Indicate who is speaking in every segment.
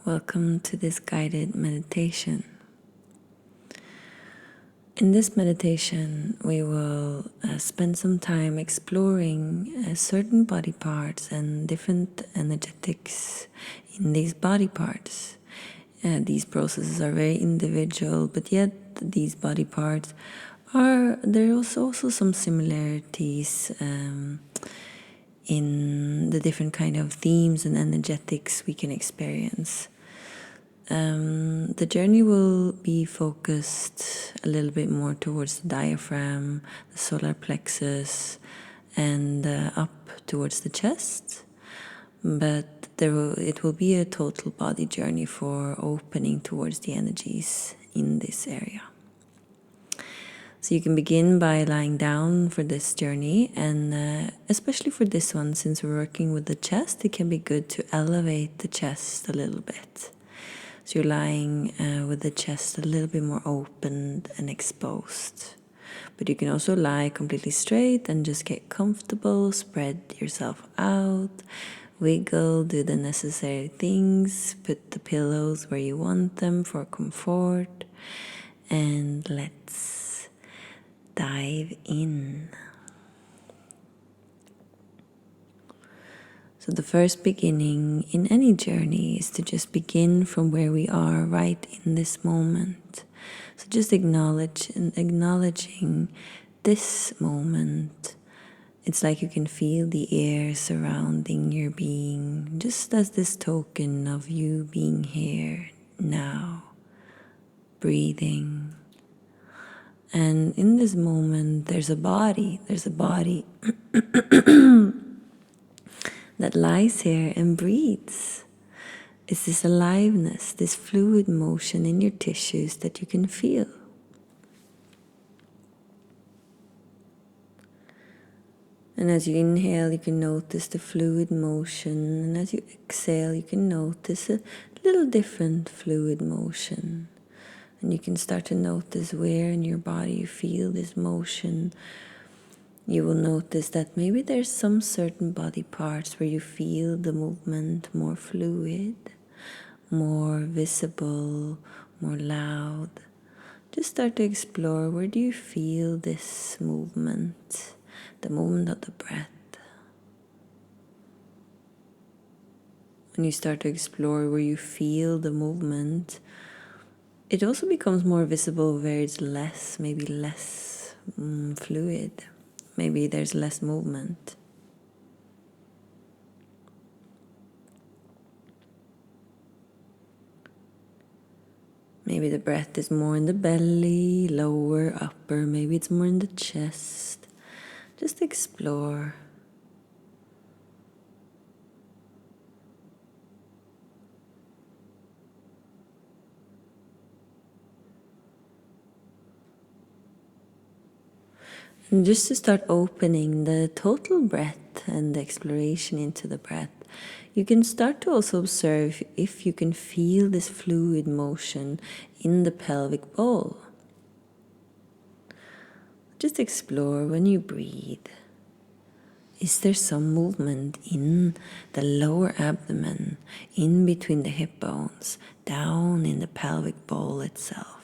Speaker 1: Welcome to this guided meditation. In this meditation, we will spend some time exploring certain body parts and different energetics in these body parts. These processes are very individual, but yet these body parts there's also some similarities in the different kind of themes and energetics we can experience. The journey will be focused a little bit more towards the diaphragm, the solar plexus, and up towards the chest. But it will be a total body journey for opening towards the energies in this area. So you can begin by lying down for this journey, and especially for this one, since we're working with the chest, it can be good to elevate the chest a little bit. So you're lying with the chest a little bit more open and exposed. But you can also lie completely straight and just get comfortable, spread yourself out, wiggle, do the necessary things, put the pillows where you want them for comfort, and let's dive in. So the first beginning in any journey is to just begin from where we are right in this moment. So just acknowledging this moment. It's like you can feel the air surrounding your being, just as this token of you being here now, breathing. And in this moment, there's a body that lies here and breathes. It's this aliveness, this fluid motion in your tissues that you can feel. And as you inhale, you can notice the fluid motion, and as you exhale, you can notice a little different fluid motion. And you can start to notice where in your body you feel this motion. You will notice that maybe there's some certain body parts where you feel the movement more fluid, more visible, more loud. Just start to explore, where do you feel this movement, the movement of the breath. When you start to explore where you feel the movement, it also becomes more visible where it's maybe less fluid. Maybe there's less movement. Maybe the breath is more in the belly, lower, upper. Maybe it's more in the chest. Just explore. And just to start opening the total breath and the exploration into the breath, you can start to also observe if you can feel this fluid motion in the pelvic bowl. Just explore when you breathe. Is there some movement in the lower abdomen, in between the hip bones, down in the pelvic bowl itself?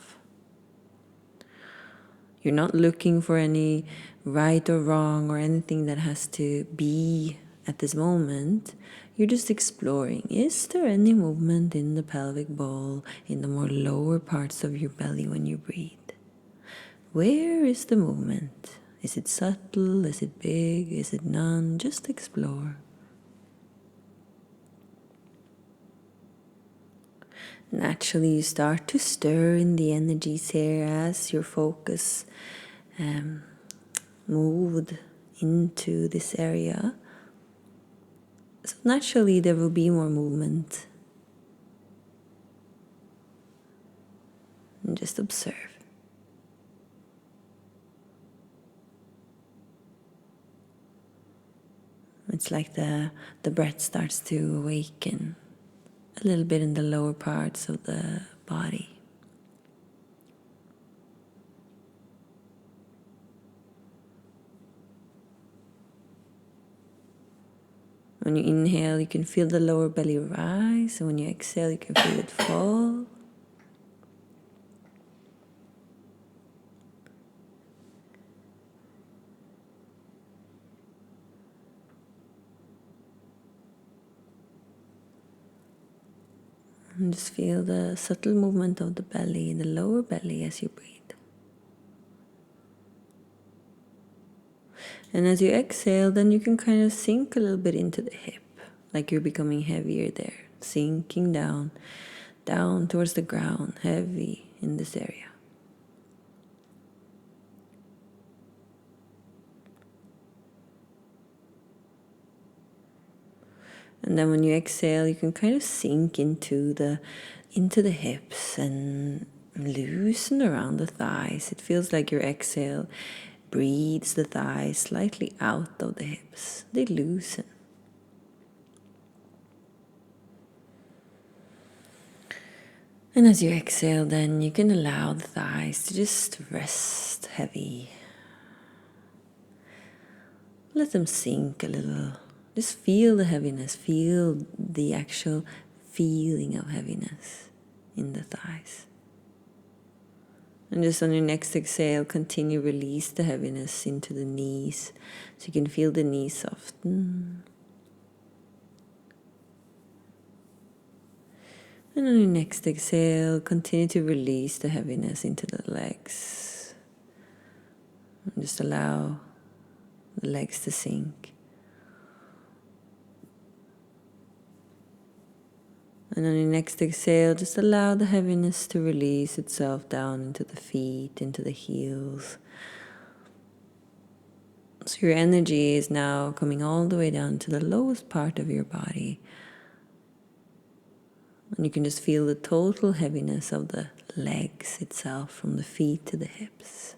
Speaker 1: You're not looking for any right or wrong or anything that has to be at this moment. You're just exploring. Is there any movement in the pelvic bowl, in the more lower parts of your belly when you breathe? Where is the movement? Is it subtle? Is it big? Is it none? Just explore. Naturally, you start to stir in the energies here as your focus moved into this area. So naturally, there will be more movement. And just observe. It's like the breath starts to awaken a little bit in the lower parts of the body. When you inhale, you can feel the lower belly rise, and when you exhale, you can feel it fall. And just feel the subtle movement of the belly, the lower belly as you breathe. And as you exhale, then you can kind of sink a little bit into the hip, like you're becoming heavier there, sinking down, down towards the ground, heavy in this area. And then when you exhale, you can kind of sink into the hips and loosen around the thighs. It feels like your exhale breathes the thighs slightly out of the hips. They loosen. And as you exhale, then you can allow the thighs to just rest heavy. Let them sink a little. Just feel the heaviness. Feel the actual feeling of heaviness in the thighs. And just on your next exhale, continue release the heaviness into the knees. So you can feel the knees soften. And on your next exhale, continue to release the heaviness into the legs. And just allow the legs to sink. And on your next exhale, just allow the heaviness to release itself down into the feet, into the heels. So your energy is now coming all the way down to the lowest part of your body. And you can just feel the total heaviness of the legs itself, from the feet to the hips.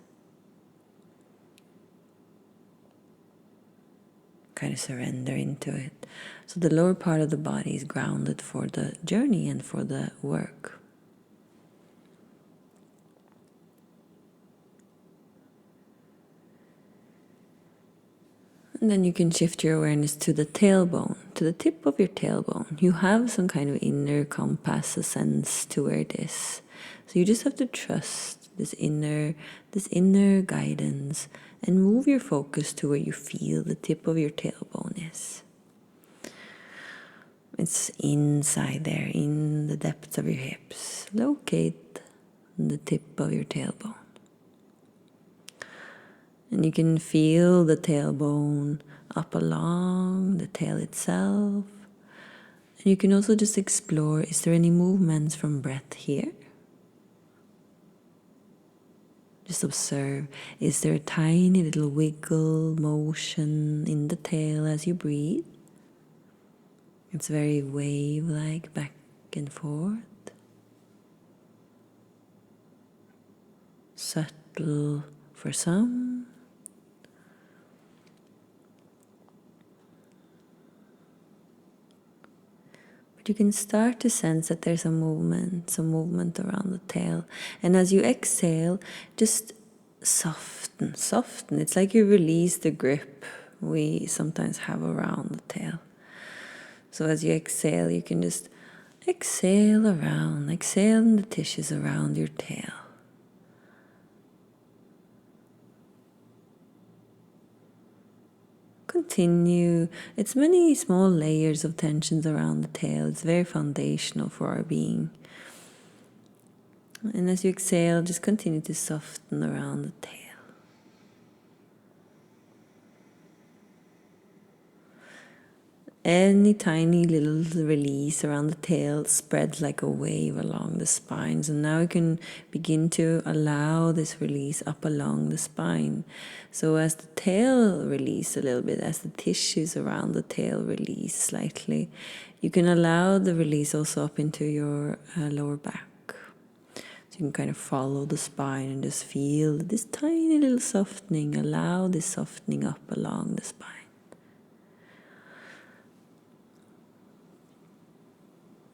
Speaker 1: Kind of surrender into it. So the lower part of the body is grounded for the journey and for the work. And then you can shift your awareness to the tailbone, to the tip of your tailbone. You have some kind of inner compass, a sense to where it is. So you just have to trust this inner guidance and move your focus to where you feel the tip of your tailbone is. It's inside there, in the depths of your hips. Locate the tip of your tailbone. And you can feel the tailbone up along the tail itself. And you can also just explore, is there any movements from breath here? Just observe, is there a tiny little wiggle motion in the tail as you breathe? It's very wave-like, back and forth. Subtle for some. But you can start to sense that there's some movement around the tail. And as you exhale, just soften. It's like you release the grip we sometimes have around the tail. So as you exhale, you can just exhale in the tissues around your tail. Continue. It's many small layers of tensions around the tail. It's very foundational for our being. And as you exhale, just continue to soften around the tail. Any tiny little release around the tail spreads like a wave along the spine. So now you can begin to allow this release up along the spine. So as the tail release a little bit, as the tissues around the tail release slightly, you can allow the release also up into your lower back. So you can kind of follow the spine and just feel this tiny little softening. Allow this softening up along the spine.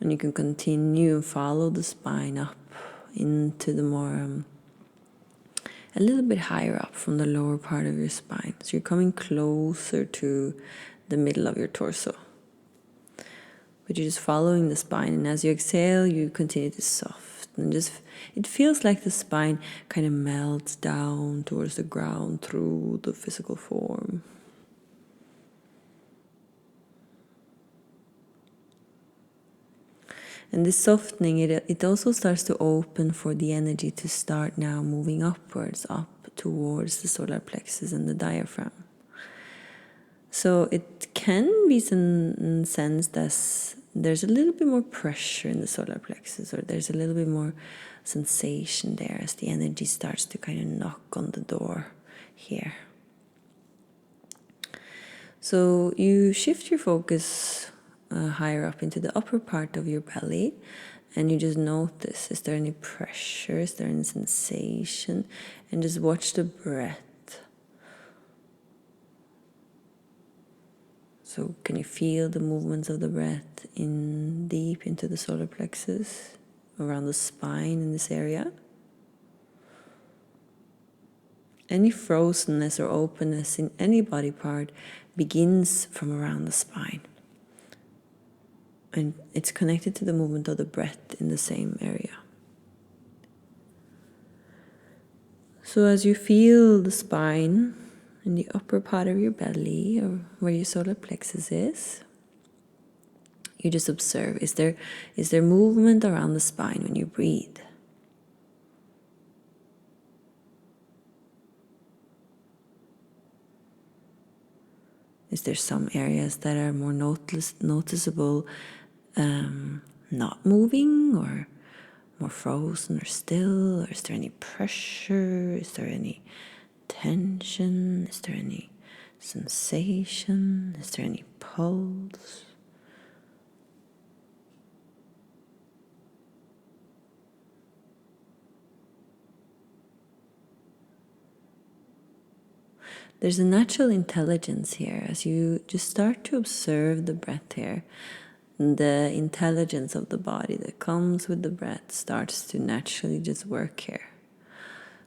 Speaker 1: And you can continue and follow the spine up into the more, a little bit higher up from the lower part of your spine. So you're coming closer to the middle of your torso. but you're just following the spine. And as you exhale, you continue to soften. It feels like the spine kind of melts down towards the ground through the physical form. And this softening, it also starts to open for the energy to start now moving upwards, up towards the solar plexus and the diaphragm. So it can be some sense that there's a little bit more pressure in the solar plexus, or there's a little bit more sensation there as the energy starts to kind of knock on the door here. So you shift your focus higher up into the upper part of your belly, and you just notice, is there any pressure, is there any sensation, and just watch the breath. So can you feel the movements of the breath in deep into the solar plexus, around the spine in this area? Any frozenness or openness in any body part begins from around the spine. And it's connected to the movement of the breath in the same area. So as you feel the spine in the upper part of your belly, or where your solar plexus is, you just observe, is there movement around the spine when you breathe? Is there some areas that are more noticeable not moving, or more frozen or still? Or is there any pressure? Is there any tension? Is there any sensation? Is there any pulse? There's a natural intelligence here as you just start to observe the breath here. The intelligence of the body that comes with the breath starts to naturally just work here.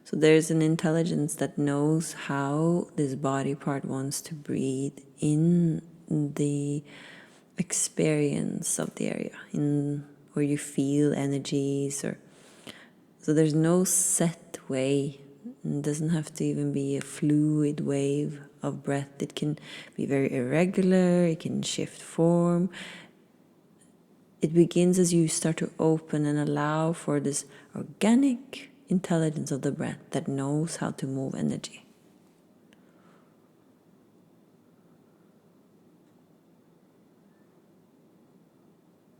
Speaker 1: So there's an intelligence that knows how this body part wants to breathe in the experience of the area, in where you feel energies, or so there's no set way. It doesn't have to even be a fluid wave of breath. It can be very irregular, it can shift form. It begins as you start to open and allow for this organic intelligence of the breath that knows how to move energy.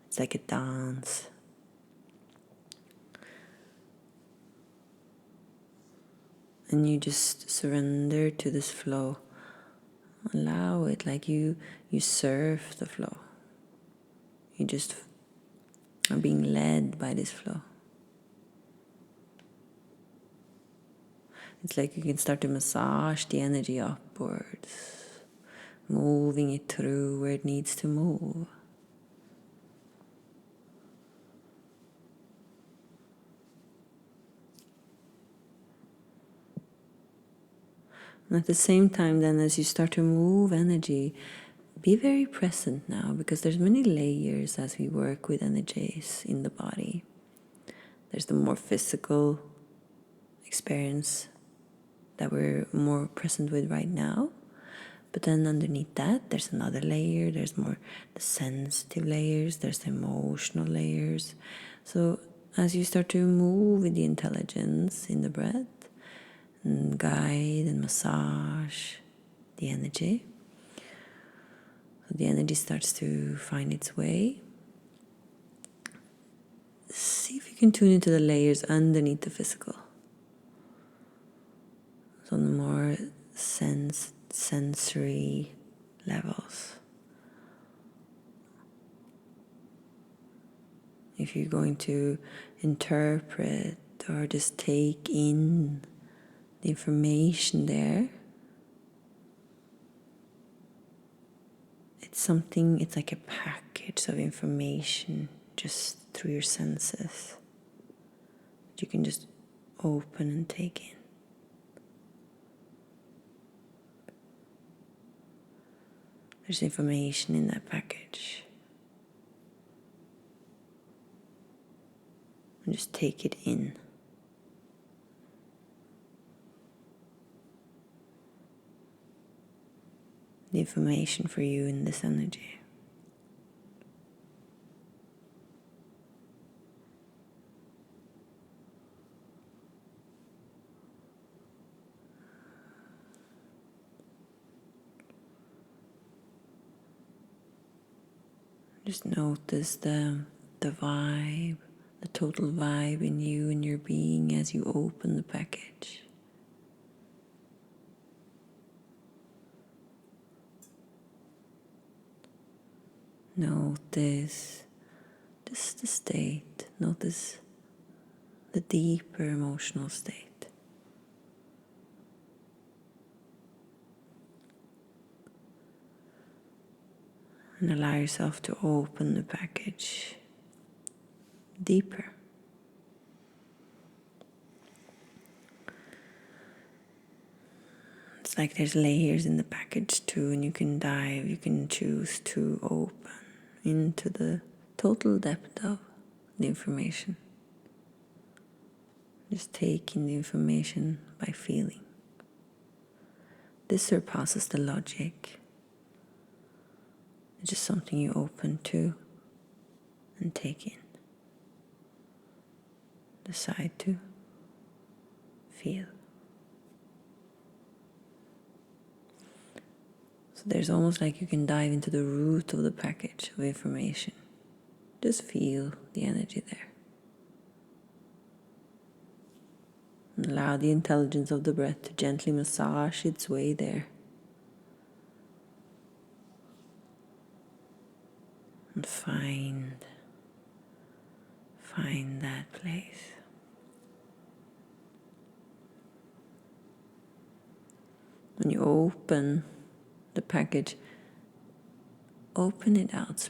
Speaker 1: It's like a dance. And you just surrender to this flow. Allow it, like you surf the flow. You just are being led by this flow. It's like you can start to massage the energy upwards, moving it through where it needs to move. And at the same time, then, as you start to move energy, be very present now, because there's many layers as we work with energies in the body. There's the more physical experience that we're more present with right now. But then underneath that, there's another layer. There's more the sensitive layers. There's the emotional layers. So as you start to move with the intelligence in the breath, and guide and massage the energy, so the energy starts to find its way. See if you can tune into the layers underneath the physical. So on the more sensory levels. If you're going to interpret or just take in the information there, it's like a package of information just through your senses that you can just open and take in. There's information in that package. And just take it in. The information for you in this energy. Just notice the vibe, the total vibe in you and your being as you open the package. Notice just the state. Notice the deeper emotional state. And allow yourself to open the package deeper. It's like there's layers in the package too, and you can choose to open into the total depth of the information. Just taking the information by feeling. This surpasses the logic. It's just something you open to and take in. Decide to feel. So there's almost like you can dive into the root of the package of information. Just feel the energy there. And allow the intelligence of the breath to gently massage its way there. And find that place. When you open the package, open it out.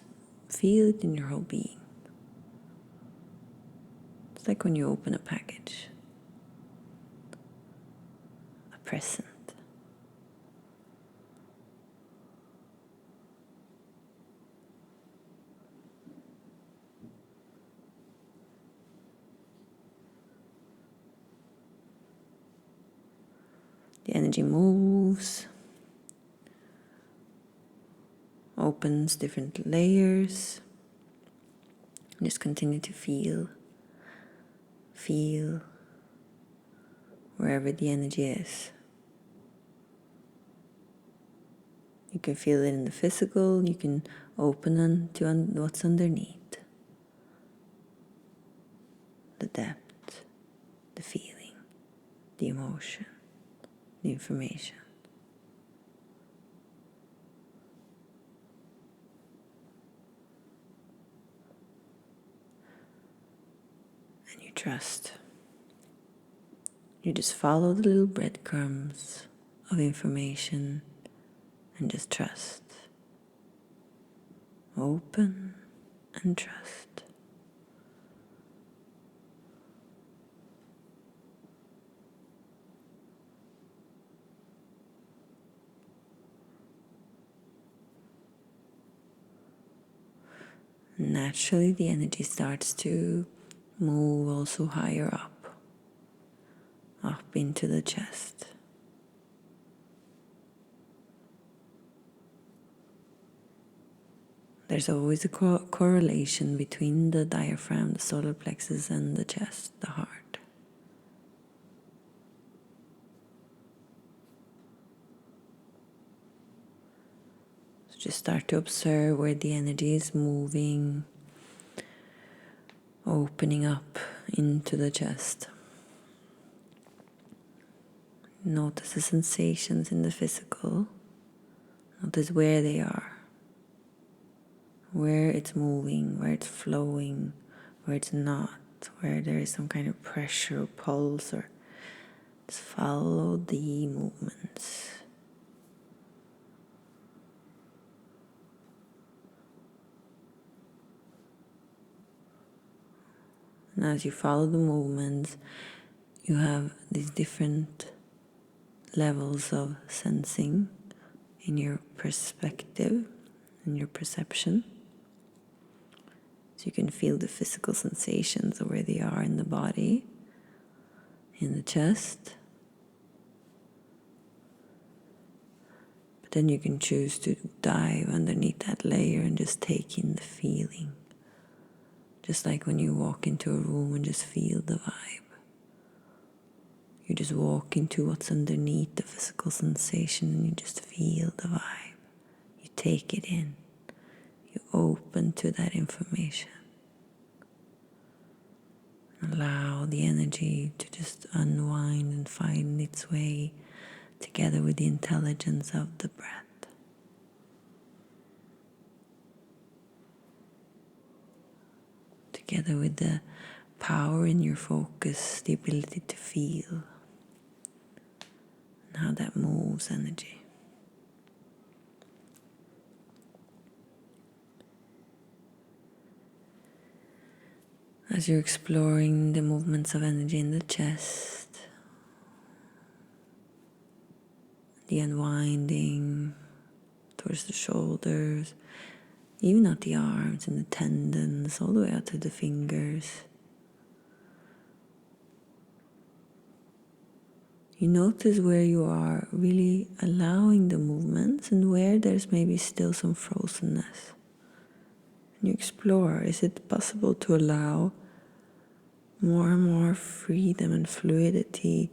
Speaker 1: Feel it in your whole being. It's like when you open a package, a present. The energy moves, opens different layers. Just continue to feel wherever the energy is. You can feel it in the physical, you can open to what's underneath. The depth, the feeling, the emotion, the information. And you trust. You just follow the little breadcrumbs of information and just trust. Open and trust. Naturally, the energy starts to move also higher up into the chest. There's always a correlation between the diaphragm, the solar plexus, and the chest, the heart. So just start to observe where the energy is moving, opening up into the chest. Notice the sensations in the physical. Notice where they are, where it's moving, where it's flowing, where it's not, where there is some kind of pressure or pulse, or just follow the movements. And as you follow the movements, you have these different levels of sensing in your perspective, in your perception. So you can feel the physical sensations of where they are in the body, in the chest. But then you can choose to dive underneath that layer and just take in the feeling. Just like when you walk into a room and just feel the vibe. You just walk into what's underneath the physical sensation and you just feel the vibe. You take it in. You open to that information. Allow the energy to just unwind and find its way together with the intelligence of the breath. Together with the power in your focus, the ability to feel, and how that moves energy. As you're exploring the movements of energy in the chest, the unwinding towards the shoulders, even out the arms and the tendons, all the way out to the fingers. You notice where you are really allowing the movements and where there's maybe still some frozenness. And you explore, is it possible to allow more and more freedom and fluidity,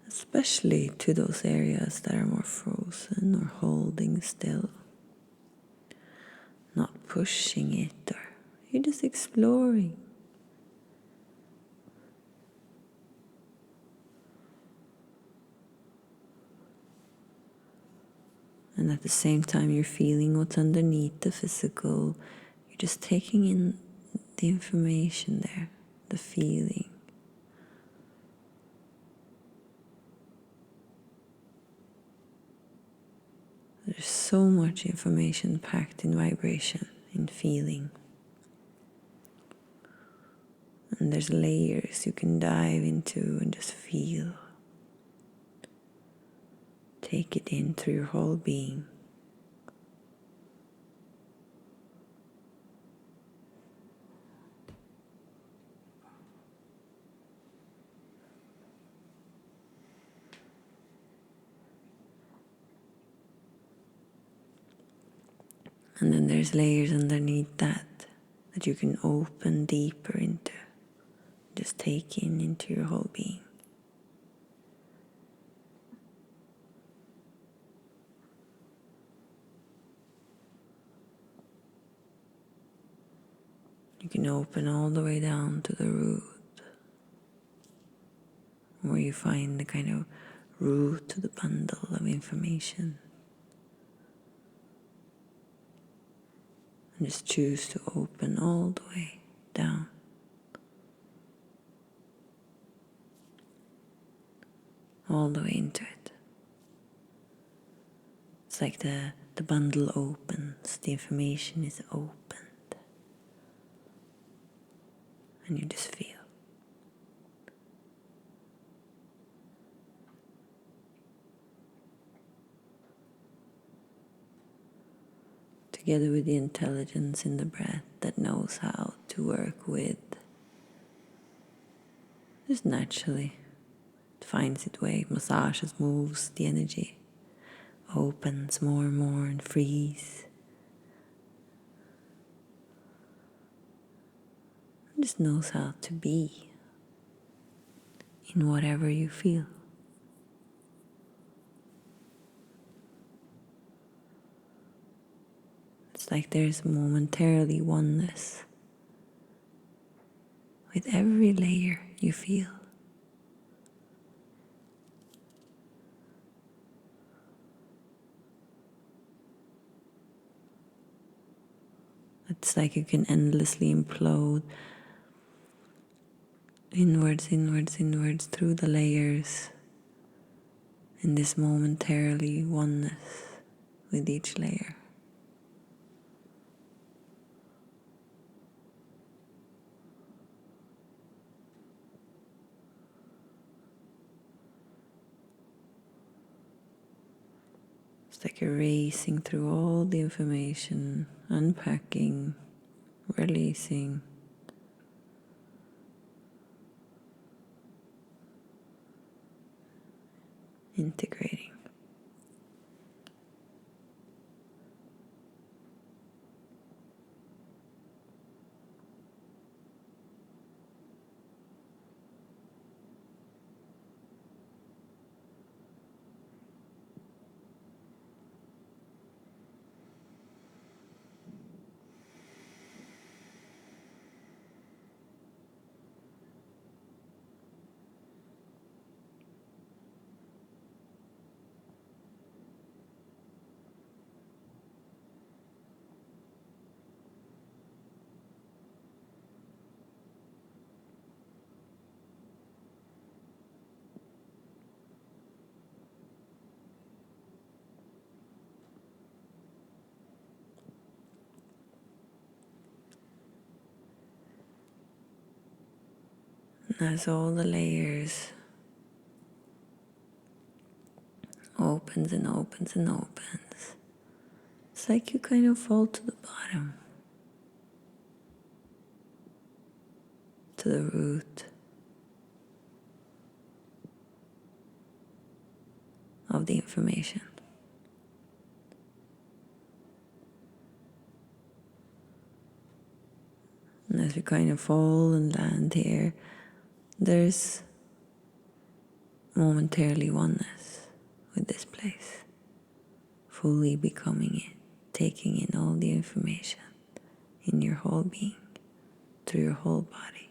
Speaker 1: especially to those areas that are more frozen or holding still? Not pushing it, or you're just exploring. And at the same time, you're feeling what's underneath the physical. You're just taking in the information there, the feeling. There's so much information packed in vibration, in feeling. And there's layers you can dive into and just feel. Take it in through your whole being. And then there's layers underneath that you can open deeper into. Just take in into your whole being. You can open all the way down to the root, where you find the kind of root to the bundle of information. And just choose to open all the way down. All the way into it. It's like the bundle opens, the information is opened. And you just feel. Together with the intelligence in the breath that knows how to work with, just naturally it finds its way, massages, moves the energy, opens more and more and frees. And just knows how to be in whatever you feel. It's like there's momentarily oneness with every layer you feel. It's like you can endlessly implode inwards, inwards, inwards through the layers in this momentarily oneness with each layer. It's like you're racing through all the information, unpacking, releasing. Integrating. As all the layers opens and opens and opens, it's like you kind of fall to the bottom, to the root of the information. And as we kind of fall and land here, there's momentarily oneness with this place, fully becoming it, taking in all the information in your whole being, through your whole body.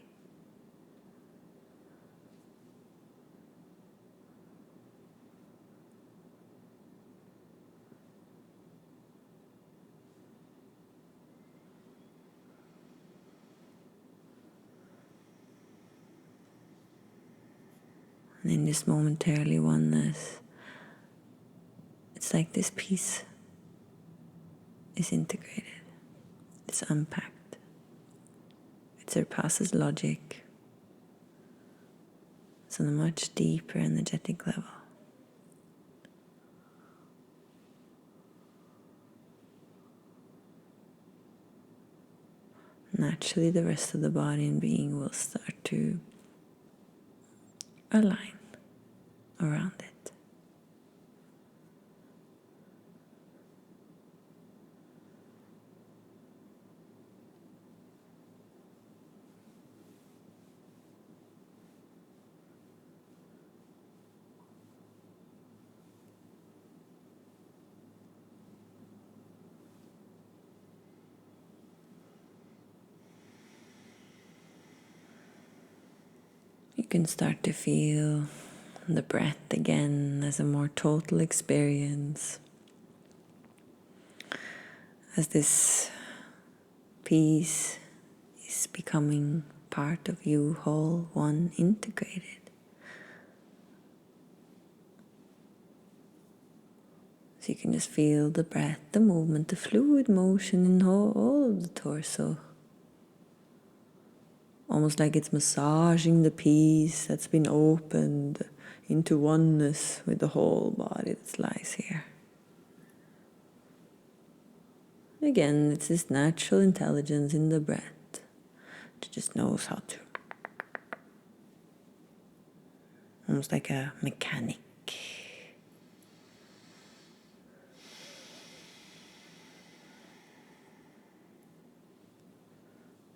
Speaker 1: And in this momentarily oneness, it's like this piece is integrated, it's unpacked, it surpasses logic. It's on a much deeper energetic level. Naturally, the rest of the body and being will start to align around it. You can start to feel the breath again as a more total experience, as this piece is becoming part of you, whole, one, integrated. So you can just feel the breath, the movement, the fluid motion in all of the torso. Almost like it's massaging the piece that's been opened into oneness with the whole body that lies here. Again, it's this natural intelligence in the breath that just knows how to. Almost like a mechanic.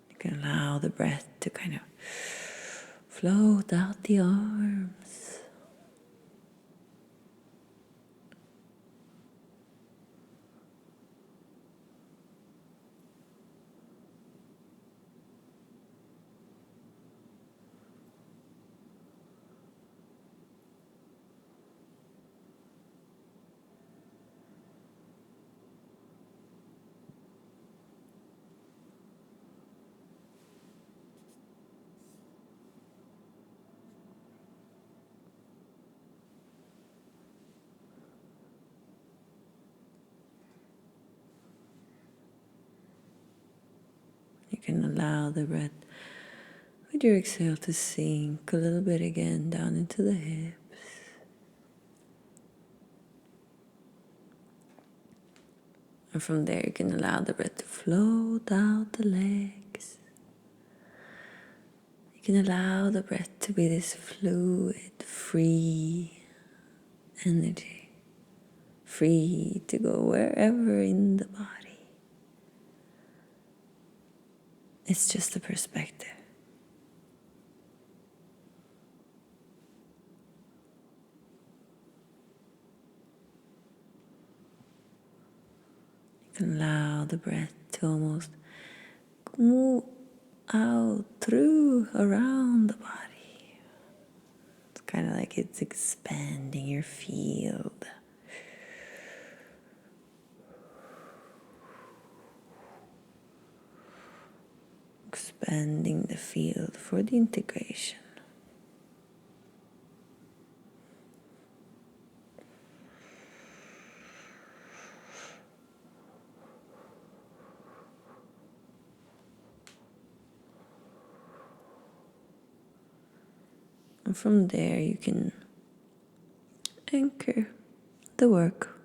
Speaker 1: You can allow the breath to kind of float out the arms. You can allow the breath with your exhale to sink a little bit again down into the hips. And from there you can allow the breath to flow down the legs. You can allow the breath to be this fluid, free energy. Free to go wherever in the body. It's just a perspective. You can allow the breath to almost move out through, around the body. It's kind of like it's expanding your field. Expanding the field for the integration. And from there you can anchor the work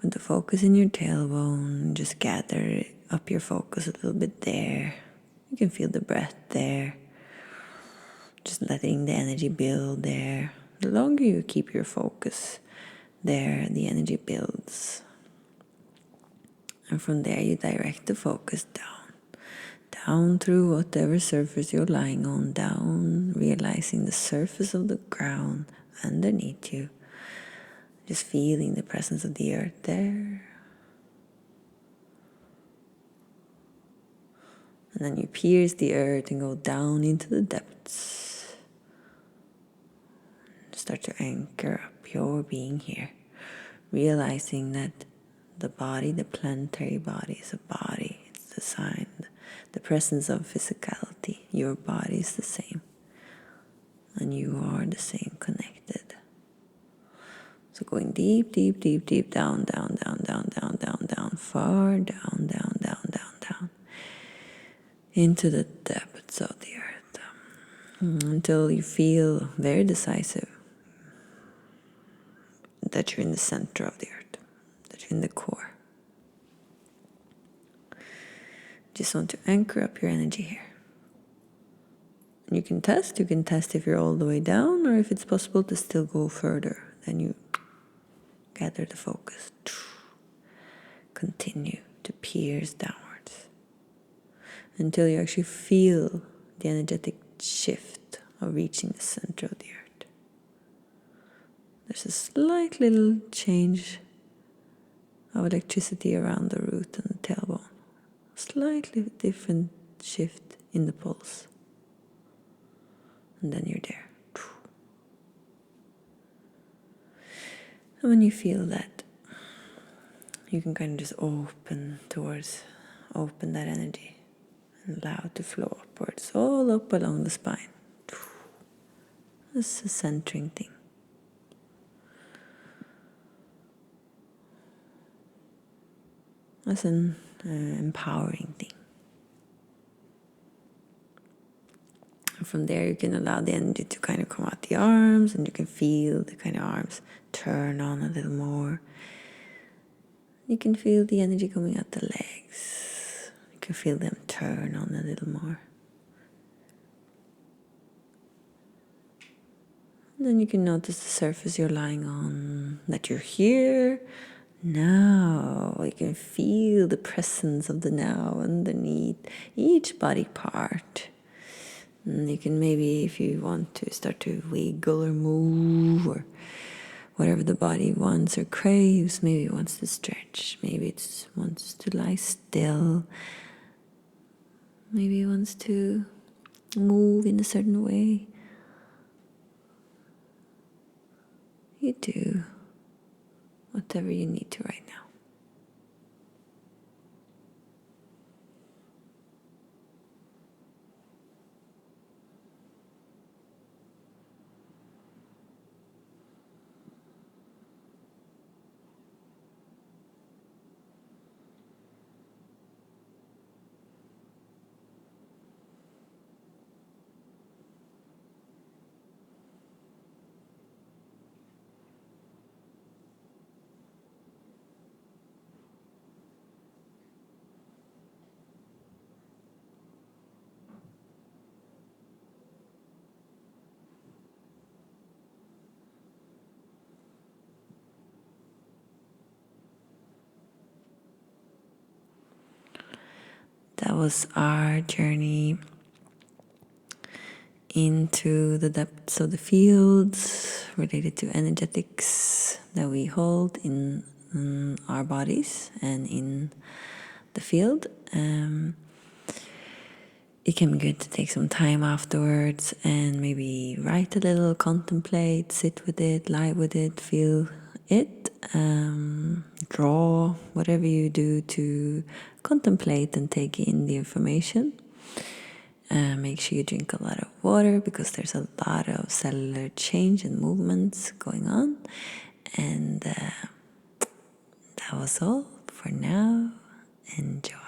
Speaker 1: with the focus in your tailbone. Just gather up your focus a little bit there. You can feel the breath there. Just letting the energy build there. The longer you keep your focus there, the energy builds. And from there you direct the focus down. Down through whatever surface you're lying on, down, realizing the surface of the ground underneath you. Just feeling the presence of the earth there. And then you pierce the earth and go down into the depths. Start to anchor up your being here. Realizing that the body, the planetary body, is a body. It's designed. The presence of physicality. Your body is the same. And you are the same, connected. So going deep, deep, deep, deep down, down, down, down, down, down, down, far down, down, down, down, down, into the depths of the earth, until you feel very decisive that you're in the center of the earth, that you're in the core. Just want to anchor up your energy here. And you can test if you're all the way down, or if it's possible to still go further. Then you gather the focus. Continue to pierce downwards until you actually feel the energetic shift of reaching the center of the earth. There's a slight little change of electricity around the root and the tailbone. Slightly different shift in the pulse. And then you're there. And when you feel that, you can kind of just open that energy and allow it to flow upwards, all up along the spine. This is a centering thing. That's an empowering thing. And from there you can allow the energy to kind of come out the arms, and you can feel the kind of arms turn on a little more. You can feel the energy coming out the legs. You can feel them turn on a little more. And then you can notice the surface you're lying on, that you're here now. You can feel the presence of the now underneath each body part. And you can maybe, if you want to, start to wiggle or move or whatever the body wants or craves. Maybe it wants to stretch. Maybe it wants to lie still. Maybe it wants to move in a certain way. You do whatever you need to right now. that was our journey into the depths of the fields related to energetics that we hold in our bodies and in the field. It can be good to take some time afterwards and maybe write a little, contemplate, sit with it, lie with it, feel it, draw, whatever you do to contemplate and take in the information. Make sure you drink a lot of water because there's a lot of cellular change and movements going on. And that was all for now. Enjoy.